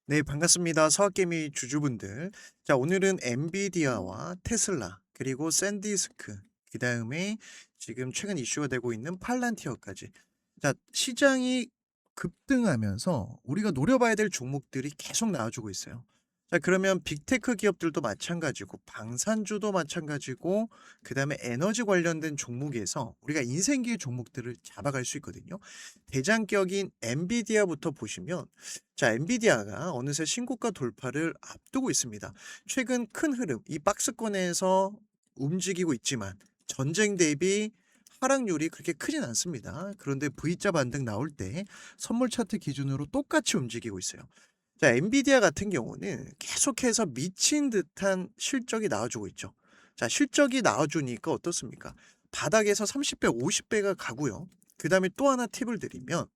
네, 반갑습니다. 서학개미 주주분들. 자, 오늘은 엔비디아와 테슬라, 그리고 샌디스크, 그다음에 지금 최근 이슈가 되고 있는 팔란티어까지. 자, 시장이 급등하면서 우리가 노려봐야 될 종목들이 계속 나와주고 있어요. 자, 그러면 빅테크 기업들도 마찬가지고, 방산주도 마찬가지고, 그다음에 에너지 관련된 종목에서 우리가 인생기의 종목들을 잡아갈 수 있거든요. 대장격인 엔비디아부터 보시면, 자, 엔비디아가 어느새 신고가 돌파를 앞두고 있습니다. 최근 큰 흐름, 이 박스권에서 움직이고 있지만 전쟁 대비 하락률이 그렇게 크진 않습니다. 그런데 V자 반등 나올 때 선물 차트 기준으로 똑같이 움직이고 있어요. 자, 엔비디아 같은 경우는 계속해서 미친 듯한 실적이 나와주고 있죠. 자, 실적이 나와주니까 어떻습니까? 바닥에서 30배, 50배가 가고요. 그 다음에 또 하나 팁을 드리면,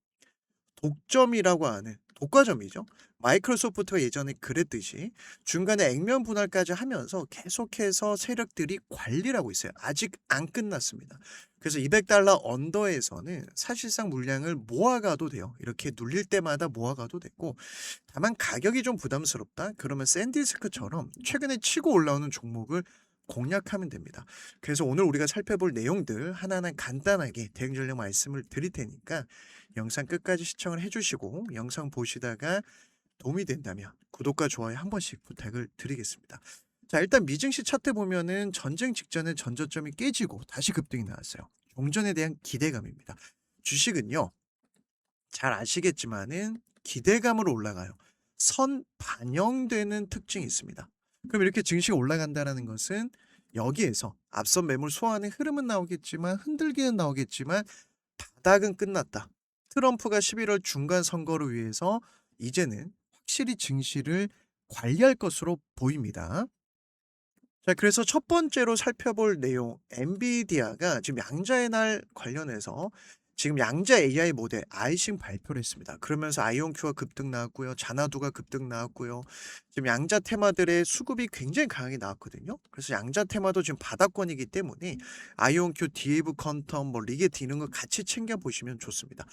독점이라고 하는 독과점이죠. 마이크로소프트가 예전에 그랬듯이 중간에 액면 분할까지 하면서 계속해서 세력들이 관리를 하고 있어요. 아직 안 끝났습니다. 그래서 $200 언더에서는 사실상 물량을 모아가도 돼요. 이렇게 눌릴 때마다 모아가도 되고, 다만 가격이 좀 부담스럽다? 그러면 샌디스크처럼 최근에 치고 올라오는 종목을 공략하면 됩니다. 그래서 오늘 우리가 살펴볼 내용들 하나하나 간단하게 대응 전략 말씀을 드릴 테니까 영상 끝까지 시청을 해주시고, 영상 보시다가 도움이 된다면 구독과 좋아요 한 번씩 부탁을 드리겠습니다. 자, 일단 미증시 차트 보면은 전쟁 직전에 전저점이 깨지고 다시 급등이 나왔어요. 종전에 대한 기대감입니다. 주식은요, 잘 아시겠지만은 기대감으로 올라가요. 선 반영되는 특징이 있습니다. 그럼 이렇게 증시가 올라간다라는 것은 여기에서 앞선 매물 소화하는 흐름은 나오겠지만, 흔들기는 나오겠지만, 바닥은 끝났다. 트럼프가 11월 중간 선거를 위해서 이제는 확실히 증시를 관리할 것으로 보입니다. 자, 그래서 첫 번째로 살펴볼 내용, 엔비디아가 지금 양자의 날 관련해서 지금 양자 AI 모델 아이싱 발표를 했습니다. 그러면서 아이온큐가 급등 나왔고요. 자나두가 급등 나왔고요. 지금 양자 테마들의 수급이 굉장히 강하게 나왔거든요. 그래서 양자 테마도 지금 바닥권이기 때문에 아이온큐, 디에브 퀀텀, 뭐 리게트 이런 거 같이 챙겨 보시면 좋습니다.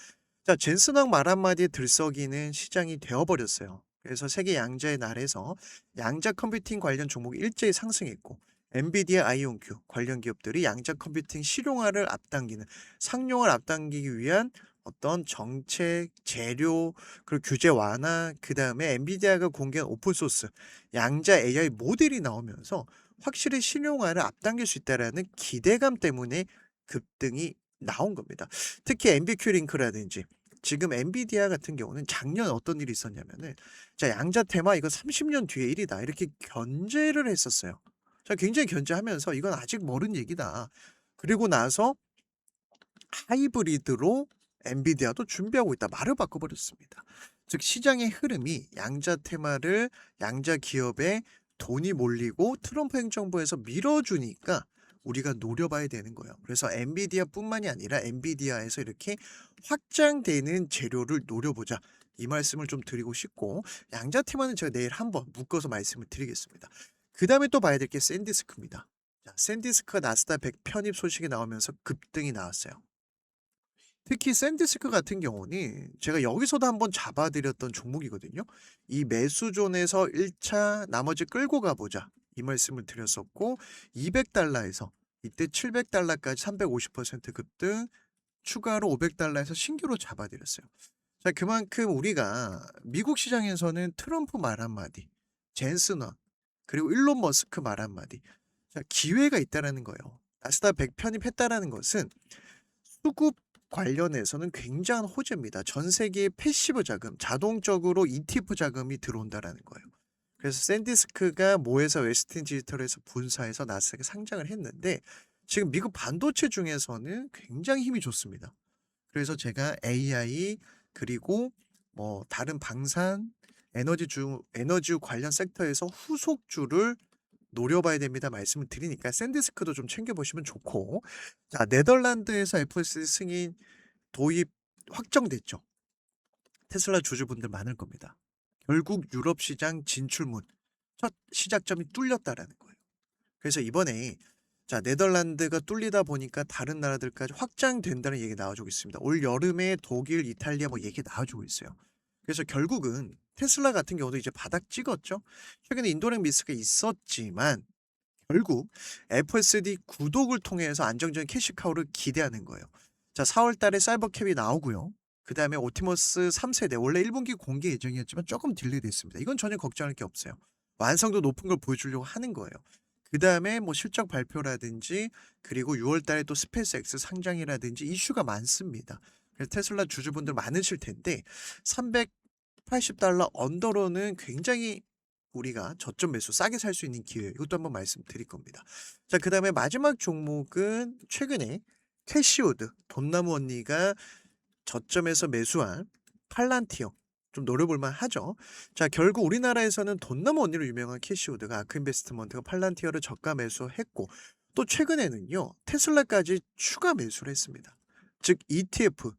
자, 젠슨왕 말 한마디에 들썩이는 시장이 되어버렸어요. 그래서 세계 양자의 날에서 양자 컴퓨팅 관련 종목이 일제히 상승했고, 엔비디아, 아이온큐 관련 기업들이 양자 컴퓨팅 실용화를 앞당기는, 상용화를 앞당기기 위한 어떤 정책, 재료, 그리고 규제 완화, 그 다음에 엔비디아가 공개한 오픈소스 양자 AI 모델이 나오면서 확실히 실용화를 앞당길 수 있다는 기대감 때문에 급등이 나온 겁니다. 특히 엔비큐 링크라든지 지금 엔비디아 같은 경우는 작년 어떤 일이 있었냐면은, 자, 양자 테마 이거 30년 뒤에 일이다 이렇게 견제를 했었어요. 자, 굉장히 견제하면서 이건 아직 멀은 얘기다. 그리고 나서 하이브리드로 엔비디아도 준비하고 있다 말을 바꿔버렸습니다. 즉 시장의 흐름이 양자 테마를 양자 기업에 돈이 몰리고 트럼프 행정부에서 밀어주니까 우리가 노려봐야 되는 거예요. 그래서 엔비디아뿐만이 아니라 엔비디아에서 이렇게 확장되는 재료를 노려보자, 이 말씀을 좀 드리고 싶고, 양자 테마는 제가 내일 한번 묶어서 말씀을 드리겠습니다. 그 다음에 또 봐야 될 게 샌디스크입니다. 자, 샌디스크가 나스닥 100 편입 소식이 나오면서 급등이 나왔어요. 특히 샌디스크 같은 경우는 제가 여기서도 한번 잡아드렸던 종목이거든요. 이 매수존에서 1차 나머지 끌고 가보자, 이 말씀을 드렸었고, $200에서 이때 $700까지 350% 급등, 추가로 $500에서 신규로 잡아드렸어요. 자, 그만큼 우리가 미국 시장에서는 트럼프 말 한마디, 젠슨원, 그리고 일론 머스크 말 한마디, 자, 기회가 있다라는 거예요. 나스닥 100 편입했다라는 것은 수급 관련해서는 굉장한 호재입니다. 전 세계의 패시브 자금, 자동적으로 ETF 자금이 들어온다라는 거예요. 그래서 샌디스크가 모에서 웨스틴 디지털에서 분사해서 나스닥에 상장을 했는데, 지금 미국 반도체 중에서는 굉장히 힘이 좋습니다. 그래서 제가 AI, 그리고 뭐 다른 방산, 에너지 관련 섹터에서 후속주를 노려봐야 됩니다 말씀을 드리니까 샌디스크도 좀 챙겨보시면 좋고, 자, 네덜란드에서 FSD 승인 도입 확정됐죠. 테슬라 주주분들 많을 겁니다. 결국 유럽 시장 진출문 첫 시작점이 뚫렸다라는 거예요. 그래서 이번에, 자, 네덜란드가 뚫리다 보니까 다른 나라들까지 확장된다는 얘기 나와주고 있습니다. 올 여름에 독일, 이탈리아 뭐 얘기 나와주고 있어요. 그래서 결국은 테슬라 같은 경우도 이제 바닥 찍었죠. 최근에 인도력 미스가 있었지만 결국 FSD 구독을 통해서 안정적인 캐시카우를 기대하는 거예요. 자, 4월 달에 사이버캡이 나오고요. 그다음에 옵티머스 3세대 원래 1분기 공개 예정이었지만 조금 딜레이 됐습니다. 이건 전혀 걱정할 게 없어요. 완성도 높은 걸 보여주려고 하는 거예요. 그다음에 뭐 실적 발표라든지 그리고 6월 달에 또 스페이스 X 상장이라든지 이슈가 많습니다. 그래서 테슬라 주주분들 많으실 텐데 380달러 언더로는 굉장히 우리가 저점 매수 싸게 살 수 있는 기회 이것도 한번 말씀드릴 겁니다. 자, 그다음에 마지막 종목은 최근에 캐시우드 돈나무 언니가 저점에서 매수한 팔란티어 좀 노려볼 만하죠. 자, 결국 우리나라에서는 돈나무 언니로 유명한 캐시우드가 아크인베스트먼트가 팔란티어를 저가 매수했고 또 최근에는요 테슬라까지 추가 매수를 했습니다. 즉 ETF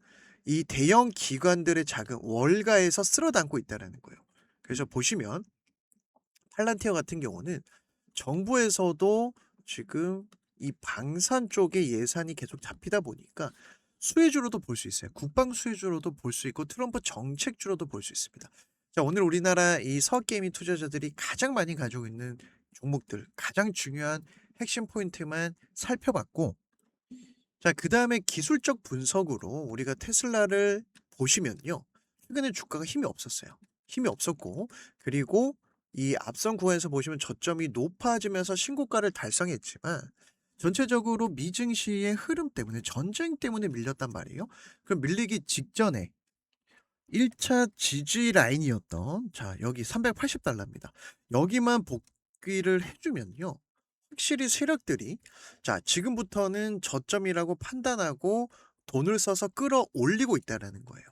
이 대형 기관들의 자금 월가에서 쓸어 담고 있다라는 거예요. 그래서 보시면 팔란티어 같은 경우는 정부에서도 지금 이 방산 쪽에 예산이 계속 잡히다 보니까 수혜주로도 볼 수 있어요. 국방 수혜주로도 볼 수 있고 트럼프 정책주로도 볼 수 있습니다. 자, 오늘 우리나라 이 서게이밍 투자자들이 가장 많이 가지고 있는 종목들, 가장 중요한 핵심 포인트만 살펴봤고, 자, 그 다음에 기술적 분석으로 우리가 테슬라를 보시면요. 최근에 주가가 힘이 없었어요. 힘이 없었고, 그리고 이 앞선 구간에서 보시면 저점이 높아지면서 신고가를 달성했지만, 전체적으로 미증시의 흐름 때문에 전쟁 때문에 밀렸단 말이에요. 그럼 밀리기 직전에 1차 지지 라인이었던 자 여기 380달러입니다. 여기만 복귀를 해주면요. 확실히 세력들이 자 지금부터는 저점이라고 판단하고 돈을 써서 끌어올리고 있다라는 거예요.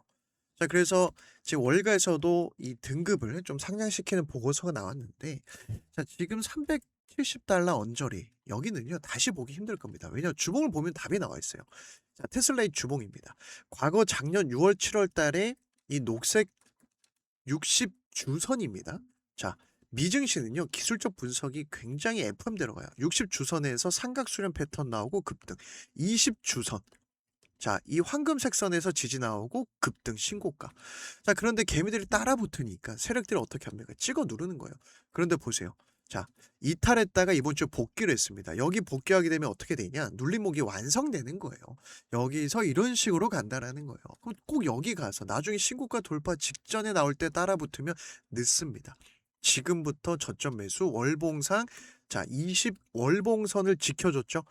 자, 그래서 지금 월가에서도 이 등급을 좀 상향시키는 보고서가 나왔는데 자 지금 370달러 언저리 여기는요 다시 보기 힘들 겁니다. 왜냐하면 주봉을 보면 답이 나와 있어요. 자, 테슬라의 주봉입니다. 과거 작년 6월 7월 달에 이 녹색 60주선입니다. 자, 미증시는요 기술적 분석이 굉장히 FM대로 가요. 60주선에서 삼각수렴 패턴 나오고 급등 20주선 자, 이 황금색 선에서 지지 나오고 급등 신고가. 자, 그런데 개미들이 따라 붙으니까 세력들이 어떻게 합니까? 찍어 누르는 거예요. 그런데 보세요. 자, 이탈했다가 이번 주에 복귀를 했습니다. 여기 복귀하게 되면 어떻게 되냐? 눌림목이 완성되는 거예요. 여기서 이런 식으로 간다라는 거예요. 그럼 꼭 여기 가서 나중에 신고가 돌파 직전에 나올 때 따라 붙으면 늦습니다. 지금부터 저점 매수 월봉상 자, 20 월봉선을 지켜줬죠.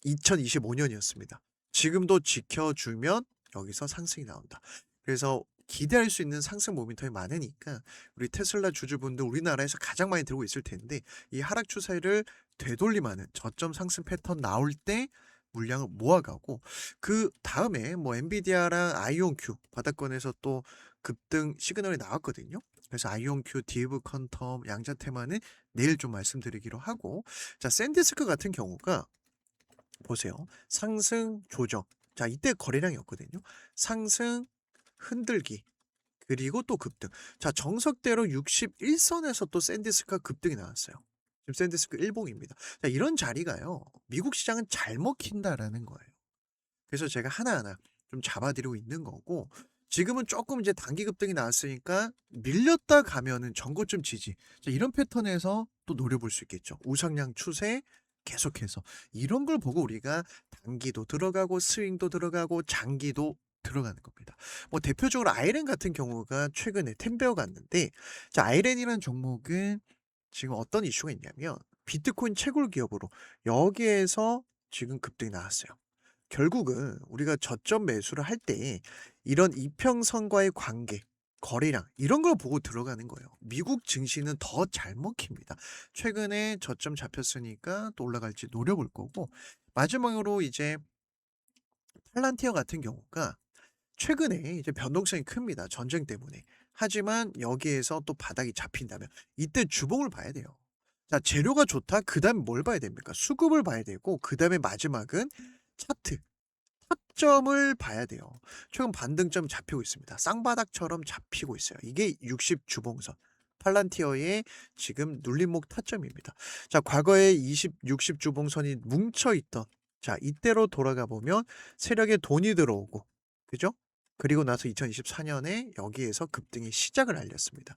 2025년이었습니다. 지금도 지켜주면 여기서 상승이 나온다. 그래서 기대할 수 있는 상승 모멘텀이 많으니까 우리 테슬라 주주분들 우리나라에서 가장 많이 들고 있을 텐데 이 하락 추세를 되돌림하는 저점 상승 패턴 나올 때 물량을 모아가고 그 다음에 뭐 엔비디아랑 아이온큐 바닥권에서 또 급등 시그널이 나왔거든요. 그래서 아이온큐, 디브 퀀텀, 양자 테마는 내일 좀 말씀드리기로 하고 자 샌디스크 같은 경우가 보세요. 상승 조정. 자, 이때 거래량이 없거든요. 상승 흔들기. 그리고 또 급등. 자, 정석대로 61선에서 또 샌디스크가 급등이 나왔어요. 지금 샌디스크 일봉입니다. 자, 이런 자리가요. 미국 시장은 잘 먹힌다라는 거예요. 그래서 제가 하나하나 좀 잡아드리고 있는 거고 지금은 조금 이제 단기 급등이 나왔으니까 밀렸다 가면은 전고점 지지. 자, 이런 패턴에서 또 노려볼 수 있겠죠. 우상향 추세 계속해서 이런 걸 보고 우리가 단기도 들어가고 스윙도 들어가고 장기도 들어가는 겁니다. 뭐 대표적으로 아이렌 같은 경우가 최근에 템베어 갔는데 자 아이렌이라는 종목은 지금 어떤 이슈가 있냐면 비트코인 채굴 기업으로 여기에서 지금 급등이 나왔어요. 결국은 우리가 저점 매수를 할 때 이런 이평선과의 관계, 거래량 이런 걸 보고 들어가는 거예요. 미국 증시는 더 잘 먹힙니다. 최근에 저점 잡혔으니까 또 올라갈지 노려볼 거고 마지막으로 이제 팔란티어 같은 경우가 최근에 이제 변동성이 큽니다. 전쟁 때문에. 하지만 여기에서 또 바닥이 잡힌다면 이때 주봉을 봐야 돼요. 자, 재료가 좋다. 그다음에 뭘 봐야 됩니까? 수급을 봐야 되고 그다음에 마지막은 차트. 타점을 봐야 돼요. 최근 반등점 잡히고 있습니다. 쌍바닥처럼 잡히고 있어요. 이게 60 주봉선. 팔란티어의 지금 눌림목 타점입니다. 자, 과거에 20, 60 주봉선이 뭉쳐 있던 자, 이때로 돌아가 보면 세력에 돈이 들어오고 그죠? 그리고 나서 2024년에 여기에서 급등의 시작을 알렸습니다.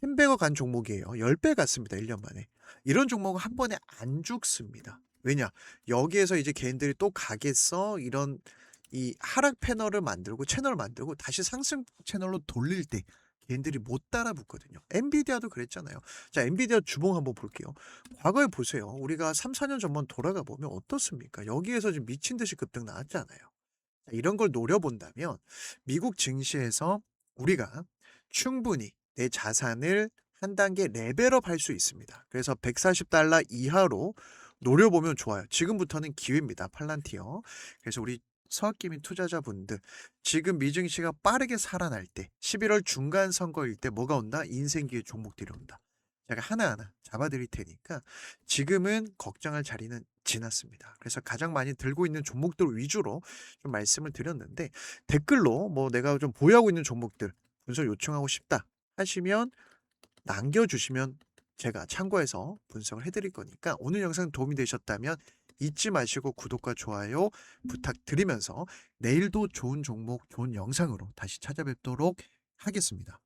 10배가 간 종목이에요. 10배 갔습니다. 1년 만에. 이런 종목은 한 번에 안 죽습니다. 왜냐? 여기에서 이제 개인들이 또 가겠어 이런 이 하락 패널을 만들고 채널을 만들고 다시 상승 채널로 돌릴 때 개인들이 못 따라 붙거든요. 엔비디아도 그랬잖아요. 자, 엔비디아 주봉 한번 볼게요. 과거에 보세요. 우리가 3, 4년 전만 돌아가 보면 어떻습니까? 여기에서 지금 미친 듯이 급등 나왔잖아요. 자, 이런 걸 노려본다면 미국 증시에서 우리가 충분히 내 자산을 한 단계 레벨업 할 수 있습니다. 그래서 140달러 이하로 노려보면 좋아요. 지금부터는 기회입니다. 팔란티어. 그래서 우리 서학기민 투자자분들 지금 미증시가 빠르게 살아날 때 11월 중간 선거일 때 뭐가 온다? 인생기회 종목들이 온다. 제가 하나하나 잡아드릴 테니까 지금은 걱정할 자리는 지났습니다. 그래서 가장 많이 들고 있는 종목들 위주로 좀 말씀을 드렸는데 댓글로 뭐 내가 좀 보유하고 있는 종목들 분석 요청하고 싶다 하시면 남겨주시면 제가 참고해서 분석을 해드릴 거니까 오늘 영상 도움이 되셨다면 잊지 마시고 구독과 좋아요 부탁드리면서 내일도 좋은 종목, 좋은 영상으로 다시 찾아뵙도록 하겠습니다.